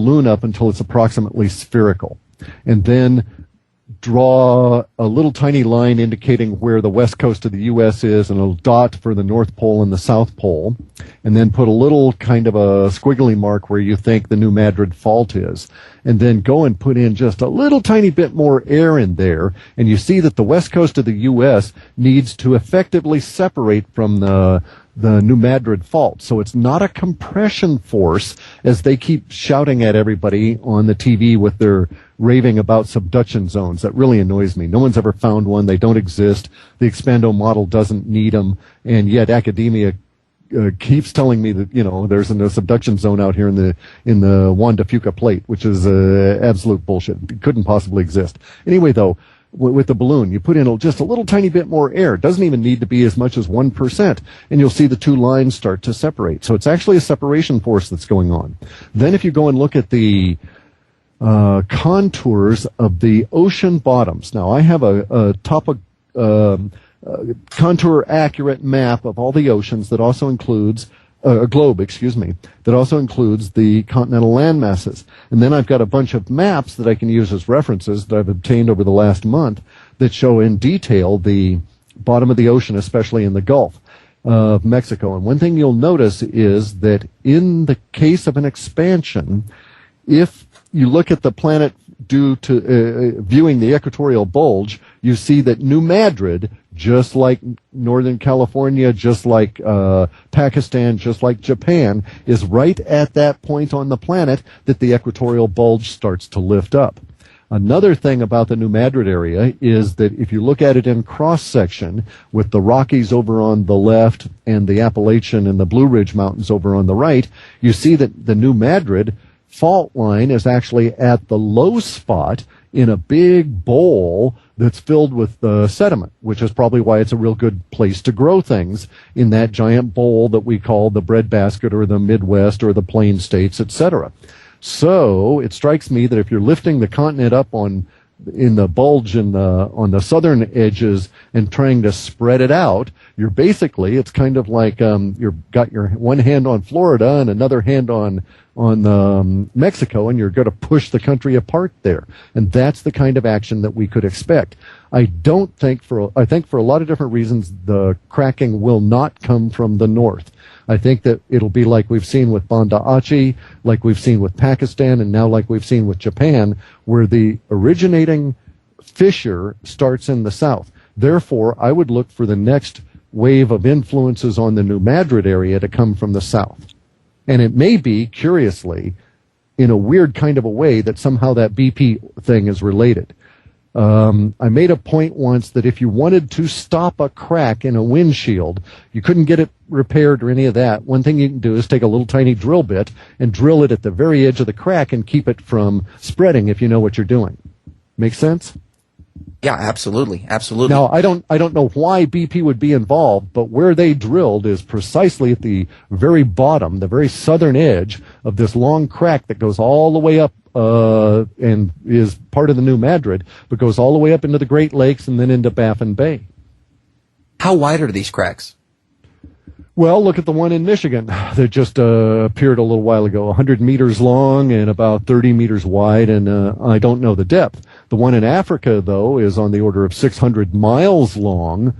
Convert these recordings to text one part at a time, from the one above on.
balloon up until it's approximately spherical, and then draw a little tiny line indicating where the west coast of the U.S. is, and a dot for the North Pole and the South Pole, and then put a little kind of a squiggly mark where you think the New Madrid Fault is, and then go and put in just a little tiny bit more air in there, and you see that the west coast of the U.S. needs to effectively separate from the New Madrid Fault. So it's not a compression force, as they keep shouting at everybody on the TV with their raving about subduction zones. That really annoys me. No one's ever found one. They don't exist. The Expando model doesn't need them, and yet academia keeps telling me that, there's a subduction zone out here in the Juan de Fuca plate, which is absolute bullshit. It couldn't possibly exist. Anyway, though, with the balloon, you put in just a little tiny bit more air. It doesn't even need to be as much as 1%, and you'll see the two lines start to separate. So it's actually a separation force that's going on. Then if you go and look at the contours of the ocean bottoms. Now, I have a contour accurate map of all the oceans that also includes a globe, that also includes the continental land masses. And then I've got a bunch of maps that I can use as references that I've obtained over the last month that show in detail the bottom of the ocean, especially in the Gulf of Mexico. And one thing you'll notice is that in the case of an expansion, if you look at the planet due to viewing the equatorial bulge, you see that New Madrid, just like Northern California, just like Pakistan, just like Japan, is right at that point on the planet that the equatorial bulge starts to lift up. Another thing about the New Madrid area is that if you look at it in cross-section, with the Rockies over on the left and the Appalachian and the Blue Ridge Mountains over on the right, you see that the New Madrid fault line is actually at the low spot in a big bowl that's filled with sediment, which is probably why it's a real good place to grow things in that giant bowl that we call the breadbasket or the Midwest or the Plain States, etc. So it strikes me that if you're lifting the continent up in the bulge on the southern edges and trying to spread it out, it's kind of like you've got your one hand on Florida and another hand on Mexico, and you're going to push the country apart there. And that's the kind of action that we could expect. I think for a lot of different reasons, the cracking will not come from the north. I think that it'll be like we've seen with Banda Aceh, like we've seen with Pakistan, and now like we've seen with Japan, where the originating fissure starts in the south. Therefore, I would look for the next wave of influences on the New Madrid area to come from the south. And it may be, curiously, in a weird kind of a way, that somehow that BP thing is related. I made a point once that if you wanted to stop a crack in a windshield, you couldn't get it repaired or any of that. One thing you can do is take a little tiny drill bit and drill it at the very edge of the crack and keep it from spreading if you know what you're doing. Make sense? Yeah, absolutely. Now, I don't know why BP would be involved, but where they drilled is precisely at the very bottom, the very southern edge of this long crack that goes all the way up and is part of the New Madrid, but goes all the way up into the Great Lakes and then into Baffin Bay. How wide are these cracks? Well, look at the one in Michigan that just appeared a little while ago, 100 meters long and about 30 meters wide, and I don't know the depth. The one in Africa, though, is on the order of 600 miles long,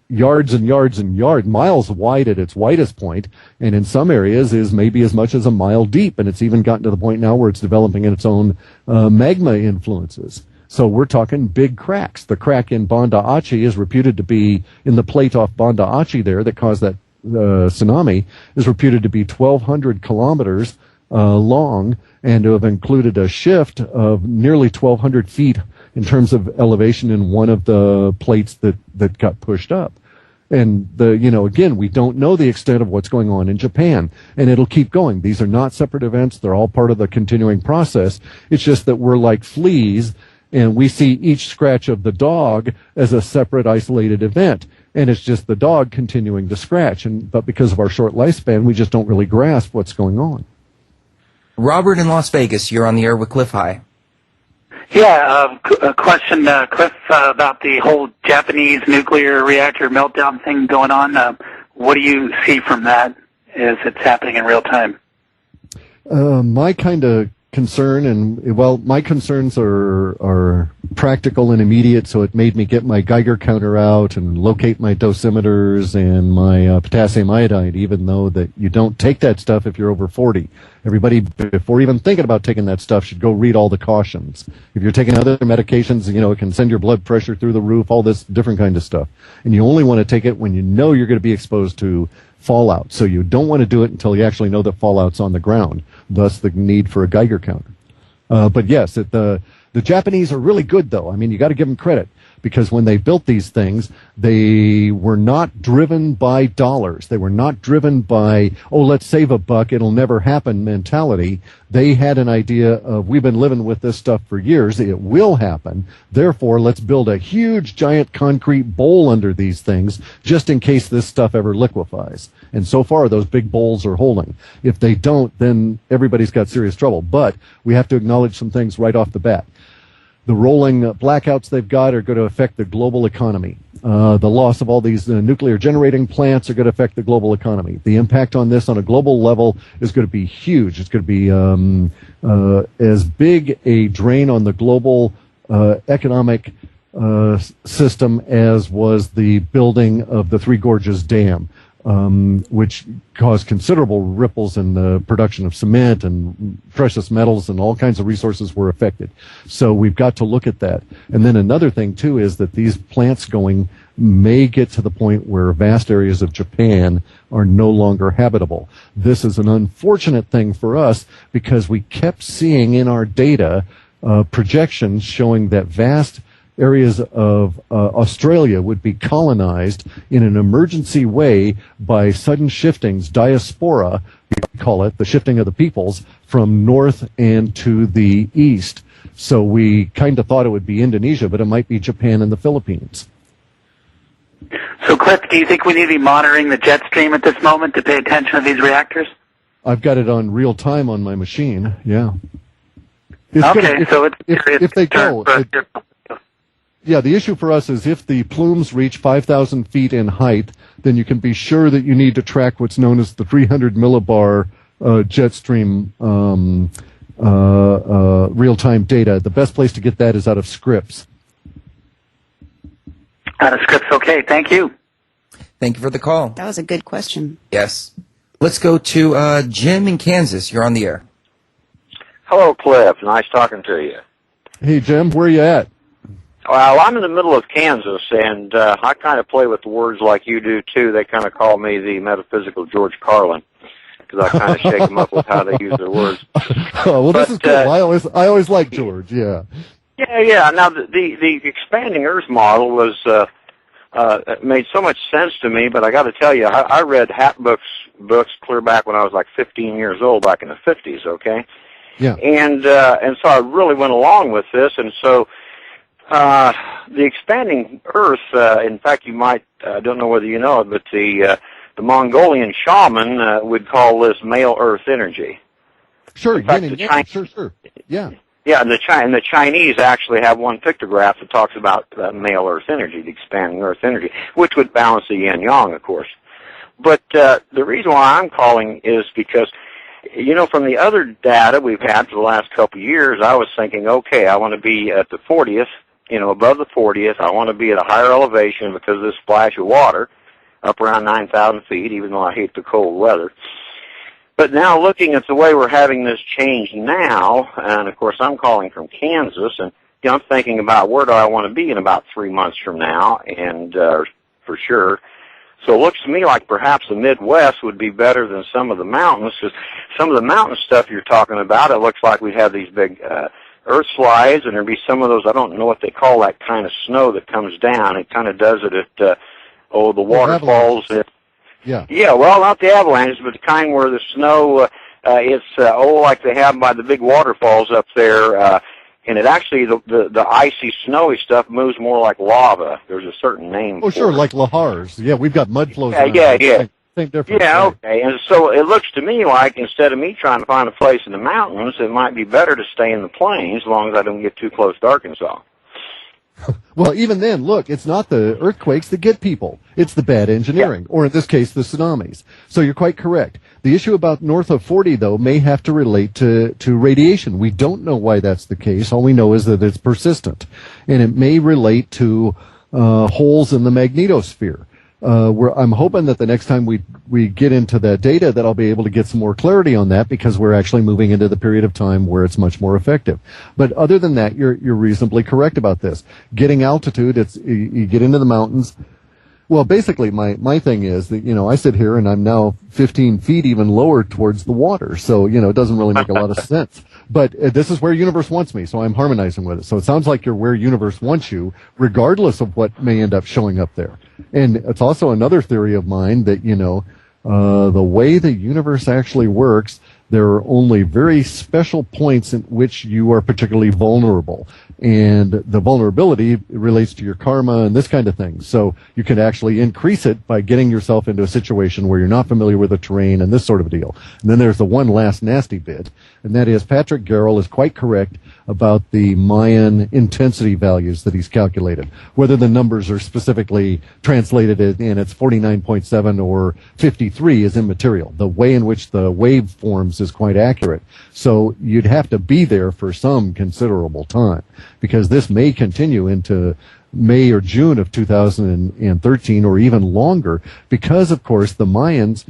yards and yards and yards, miles wide at its widest point, and in some areas is maybe as much as a mile deep, and it's even gotten to the point now where it's developing its own magma influences. So we're talking big cracks. The crack in Banda Aceh is reputed to be, in the plate off Banda Aceh there that caused that tsunami, is reputed to be 1,200 kilometers long and to have included a shift of nearly 1,200 feet in terms of elevation in one of the plates that got pushed up. And again, we don't know the extent of what's going on in Japan, and it'll keep going. These are not separate events. They're all part of the continuing process. It's just that we're like fleas, and we see each scratch of the dog as a separate, isolated event. And it's just the dog continuing to scratch. But because of our short lifespan, we just don't really grasp what's going on. Robert in Las Vegas, you're on the air with Clif High. Yeah, a question, Clif, about the whole Japanese nuclear reactor meltdown thing going on. What do you see from that as it's happening in real time? My kind of concern, and well, my concerns are practical and immediate, so it made me get my Geiger counter out and locate my dosimeters and my potassium iodide, even though that you don't take that stuff if you're over 40. Everybody, before even thinking about taking that stuff, should go read all the cautions. If you're taking other medications, it can send your blood pressure through the roof, all this different kind of stuff. And you only want to take it when you know you're going to be exposed to fallout. So you don't want to do it until you actually know that fallout's on the ground, thus the need for a Geiger counter. But yes, the Japanese are really good, though. I mean, you got to give them credit, because when they built these things, they were not driven by dollars. They were not driven by, let's save a buck, it'll never happen mentality. They had an idea of, we've been living with this stuff for years, it will happen, therefore let's build a huge giant concrete bowl under these things just in case this stuff ever liquefies. And so far, those big bowls are holding. If they don't, then everybody's got serious trouble. But we have to acknowledge some things right off the bat. The rolling blackouts they've got are going to affect the global economy. The loss of all these nuclear generating plants are going to affect the global economy. The impact on this on a global level is going to be huge. It's going to be as big a drain on the global economic system as was the building of the Three Gorges Dam. Which caused considerable ripples in the production of cement and precious metals, and all kinds of resources were affected. So we've got to look at that. And then another thing, too, is that these plants going may get to the point where vast areas of Japan are no longer habitable. This is an unfortunate thing for us, because we kept seeing in our data projections showing that vast areas of Australia would be colonized in an emergency way by sudden shiftings, diaspora, we call it, the shifting of the peoples, from north and to the east. So we kind of thought it would be Indonesia, but it might be Japan and the Philippines. So, Clif, do you think we need to be monitoring the jet stream at this moment to pay attention to these reactors? I've got it on real time on my machine, yeah. If they go... Yeah, the issue for us is if the plumes reach 5,000 feet in height, then you can be sure that you need to track what's known as the 300 millibar jet stream real-time data. The best place to get that is out of Scripps. Out of Scripps, okay. Thank you. Thank you for the call. That was a good question. Yes. Let's go to Jim in Kansas. You're on the air. Hello, Cliff. Nice talking to you. Hey, Jim, where are you at? Well, I'm in the middle of Kansas, and I kind of play with the words like you do, too. They kind of call me the metaphysical George Carlin, because I kind of shake them up with how they use their words. This is cool. I always like George, yeah. Yeah. Now, the expanding Earth model was made so much sense to me, but I got to tell you, I read Hat books clear back when I was like 15 years old, back in the 50s, okay? Yeah. And so I really went along with this, and so... the expanding Earth, in fact, you might, I don't know whether you know it, but the Mongolian shaman would call this male Earth energy. Sure, in fact, sure. Yeah. Yeah, and the Chinese actually have one pictograph that talks about male Earth energy, the expanding Earth energy, which would balance the yin-yang, of course. But the reason why I'm calling is because, from the other data we've had for the last couple of years, I was thinking, okay, I want to be at the 40th, above the 40th. I want to be at a higher elevation because of this splash of water, up around 9,000 feet, even though I hate the cold weather. But now looking at the way we're having this change now, and of course I'm calling from Kansas, and I'm thinking about where do I want to be in about 3 months from now, and for sure. So it looks to me like perhaps the Midwest would be better than some of the mountains, because some of the mountain stuff you're talking about, it looks like we'd have these big earth slides, and there'd be some of those, I don't know what they call that kind of snow that comes down. It kind of does it at, the waterfalls. Yeah, well, not the avalanches, but the kind where the snow, it's, like they have by the big waterfalls up there, and it actually, the icy, snowy stuff moves more like lava. There's a certain name for sure, it. like Lahars. Yeah, we've got mud flows. Yeah. Same difference. Yeah, okay. And so it looks to me like instead of me trying to find a place in the mountains, it might be better to stay in the plains as long as I don't get too close to Arkansas. Well, even then, look, it's not the earthquakes that get people. It's the bad engineering, or in this case, the tsunamis. So you're quite correct. The issue about north of 40, though, may have to relate to radiation. We don't know why that's the case. All we know is that it's persistent. And it may relate to holes in the magnetosphere. I'm hoping that the next time we get into that data that I'll be able to get some more clarity on that, because we're actually moving into the period of time where it's much more effective. But other than that, you're reasonably correct about this. Getting altitude, you get into the mountains. Well, basically, my thing is that, I sit here and I'm now 15 feet even lower towards the water. So, it doesn't really make a lot of sense. But this is where universe wants me, so I'm harmonizing with it. So it sounds like you're where universe wants you, regardless of what may end up showing up there. And it's also another theory of mine that, the way the universe actually works, there are only very special points in which you are particularly vulnerable. And the vulnerability relates to your karma and this kind of thing. So you can actually increase it by getting yourself into a situation where you're not familiar with the terrain and this sort of a deal. And then there's the one last nasty bit, and that is Patrick Garrell is quite correct about the Mayan intensity values that he's calculated. Whether the numbers are specifically translated and it's 49.7 or 53 is immaterial. The way in which the wave forms is quite accurate. So you'd have to be there for some considerable time, because this may continue into May or June of 2013 or even longer, because, of course, the Mayans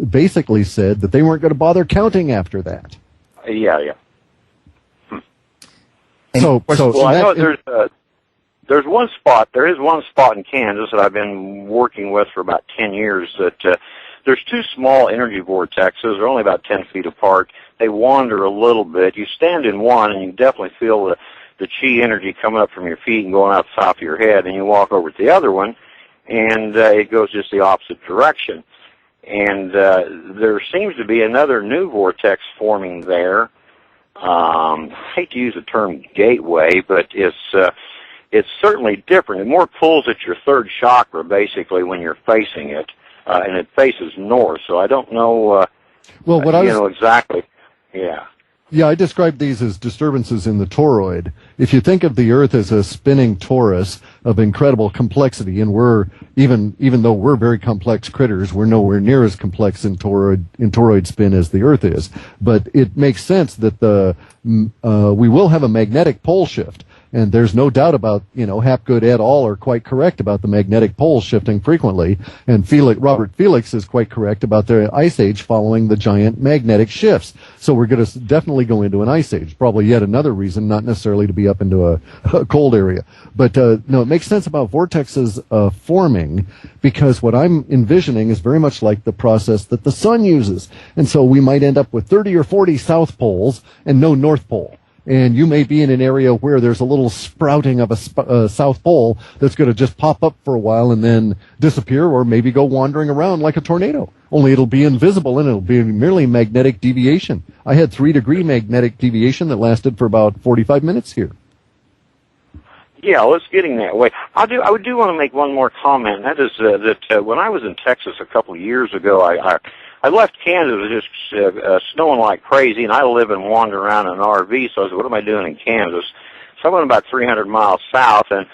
basically said that they weren't going to bother counting after that. Yeah. So I know there is one spot in Kansas that I've been working with for about 10 years that there's two small energy vortexes. They're only about 10 feet apart. They wander a little bit. You stand in one and you definitely feel the chi energy coming up from your feet and going out the top of your head, and you walk over to the other one and it goes just the opposite direction. And there seems to be another new vortex forming there. I hate to use the term gateway, but it's certainly different. It more pulls at your third chakra, basically, when you're facing it, and it faces north. So I don't know. Exactly. Yeah. Yeah, I described these as disturbances in the toroid. If you think of the Earth as a spinning torus of incredible complexity, and we're even though we're very complex critters, we're nowhere near as complex in toroid spin as the Earth is. But it makes sense that we will have a magnetic pole shift. And there's no doubt about, Hapgood et al. Are quite correct about the magnetic poles shifting frequently. And Robert Felix is quite correct about the ice age following the giant magnetic shifts. So we're going to definitely go into an ice age. Probably yet another reason not necessarily to be up into a cold area. But no, it makes sense about vortexes forming, because what I'm envisioning is very much like the process that the sun uses. And so we might end up with 30 or 40 south poles and no north pole. And you may be in an area where there's a little sprouting of a south pole that's going to just pop up for a while and then disappear, or maybe go wandering around like a tornado. Only it'll be invisible and it'll be merely magnetic deviation. I had 3-degree magnetic deviation that lasted for about 45 minutes here. Yeah, well, it's getting that way. I do want to make one more comment. That is that when I was in Texas a couple of years ago, I left Kansas just snowing like crazy, and I live and wander around in an RV, so I said, what am I doing in Kansas? So I went about 300 miles south, and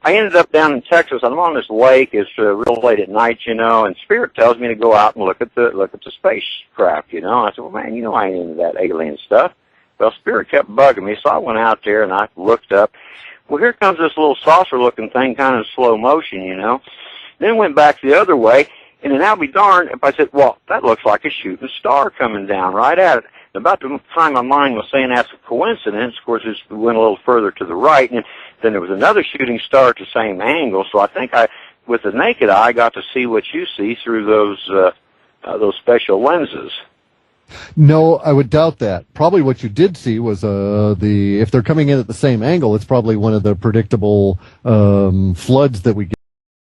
I ended up down in Texas. I'm on this lake. It's real late at night, and Spirit tells me to go out and look at the spacecraft, I said, well, man, I ain't into that alien stuff. Well, Spirit kept bugging me, so I went out there, and I looked up. Well, here comes this little saucer-looking thing, kind of slow motion, Then went back the other way, and then I'll be darned if I said, well, that looks like a shooting star coming down right at it. About the time my mind was saying that's a coincidence, of course, it went a little further to the right, and then there was another shooting star at the same angle. So I think with the naked eye, got to see what you see through those special lenses. No, I would doubt that. Probably what you did see was if they're coming in at the same angle, it's probably one of the predictable floods that we get.